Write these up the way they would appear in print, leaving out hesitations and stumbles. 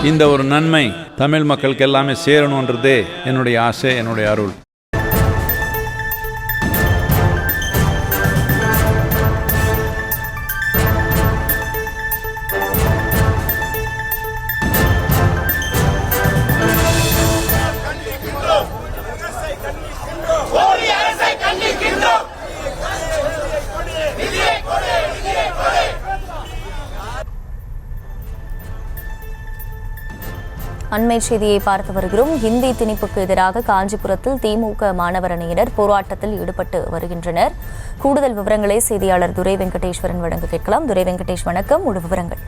இந்த ஒரு நன்மை தமிழ் மக்களுக்கு எல்லாமே சேரணுன்றதே என்னுடைய ஆசை, என்னுடைய அருள். அண்மை செய்தியை பார்த்து வருகிறோம். ஹிந்தி திணிப்புக்கு எதிராக காஞ்சிபுரத்தில் திமுக மாணவர் அணியினர் போராட்டத்தில் ஈடுபட்டு வருகின்றனர். கூடுதல் விவரங்களை செய்தியாளர் துரை வெங்கடேஸ்வரன் வழங்க கேட்கலாம். துரை வெங்கடேஷ், வணக்கம். முழு விவரங்கள்.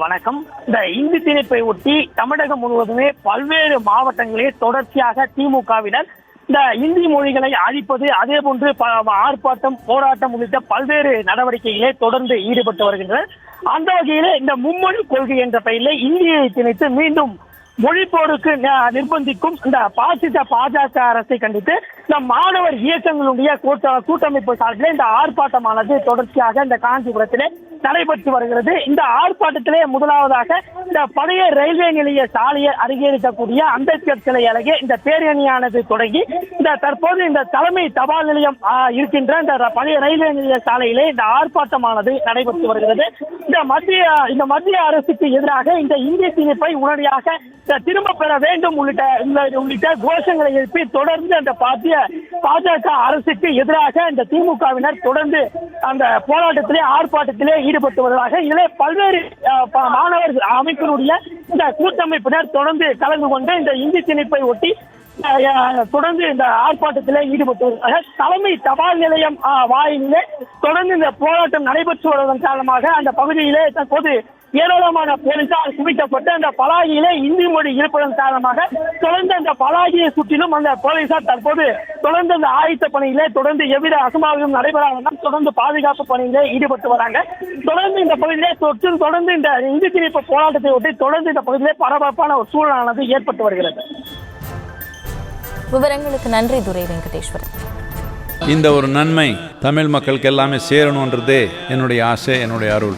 வணக்கம். இந்த இந்தி திணிப்பை ஒட்டி தமிழகம் முழுவதுமே பல்வேறு மாவட்டங்களில் தொடர்ச்சியாக திமுகவினர் இந்த இந்தி மொழிகளை அழிப்பது, அதே போன்று ஆர்ப்பாட்டம், போராட்டம் உள்ளிட்ட பல்வேறு நடவடிக்கைகளே தொடர்ந்து ஈடுபட்டு வருகின்றனர். அந்த வகையிலே இந்த மும்மொழி கொள்கை என்ற பெயரில் இந்தியை திணித்து மீண்டும் மொழி போருக்கு நிர்பந்திக்கும் இந்த பாஜக அரசை கண்டித்து இந்த மாணவர் இயக்கங்களுடைய கூட்டமைப்பு சார்பில் இந்த ஆர்ப்பாட்டமானது தொடர்ச்சியாக இந்த காஞ்சிபுரத்திலே நடைபெற்று வருகிறது. இந்த ஆர்ப்பாட்டத்திலே முதலாவதாக இந்த பழைய ரயில்வே நிலைய சாலையை அருகே இருக்கக்கூடிய அம்பேத்கர் சிலை அருகே இந்த பேரணியானது தொடங்கி இந்த தற்போது இந்த தலைமை தபால் நிலையம் இருக்கின்ற இந்த பழைய ரயில்வே நிலைய சாலையிலே இந்த ஆர்ப்பாட்டமானது நடைபெற்று வருகிறது. இந்த மத்திய அரசுக்கு எதிராக இந்த இந்திய திணிப்பை உடனடியாக திரும்ப பெற வேண்டும் உள்ளிட்ட கோஷங்களை எழுப்பி தொடர்ந்து அந்த பாஜக அரசுக்கு எதிராக இந்த திமுகவினர் தொடர்ந்து அந்த போராட்டத்திலே ஆர்ப்பாட்டத்திலே ஈடுபட்டு வருவதாக இதிலே பல்வேறு மாணவர் அமைப்பினுடைய இந்த கூட்டமைப்பினர் தொடர்ந்து கலந்து கொண்டு இந்த இந்தி திணிப்பை ஒட்டி தொடர்ந்து இந்த ஆர்ப்பாட்டத்திலே ஈடுபட்டு வருவதாக தலைமை தபால் நிலையம் வாயிலே தொடர்ந்து இந்த போராட்டம் நடைபெற்று வருவதன் காரணமாக அந்த பகுதியிலே தற்போது ஏராளமான போலீசார் குவிக்கப்பட்டு அந்த பலாகியிலே இந்தி மொழி இருப்பதன் காரணமாக தொடர்ந்து அந்த பலாகியை சுற்றிலும் அந்த போலீசார் தற்போது தொடர்ந்து அந்த ஆயத்த பணியிலே தொடர்ந்து எவ்வித அசம்பாவிதம் நடைபெறாமல் தொடர்ந்து பாதுகாப்பு பணியிலே ஈடுபட்டு வராங்க. தொடர்ந்து இந்த பகுதியிலே தொடர்ந்து இந்த இந்தி திணிப்பு போராட்டத்தை ஒட்டி தொடர்ந்து இந்த பகுதியிலே பரபரப்பான ஒரு சூழலானது ஏற்பட்டு வருகிறது. விவரங்களுக்கு நன்றி துரை வெங்கடேஸ்வரன். இந்த ஒரு நன்மை தமிழ் மக்களுக்கு எல்லாமே சேரணுன்றதே என்னுடைய ஆசை, என்னுடைய அருள்.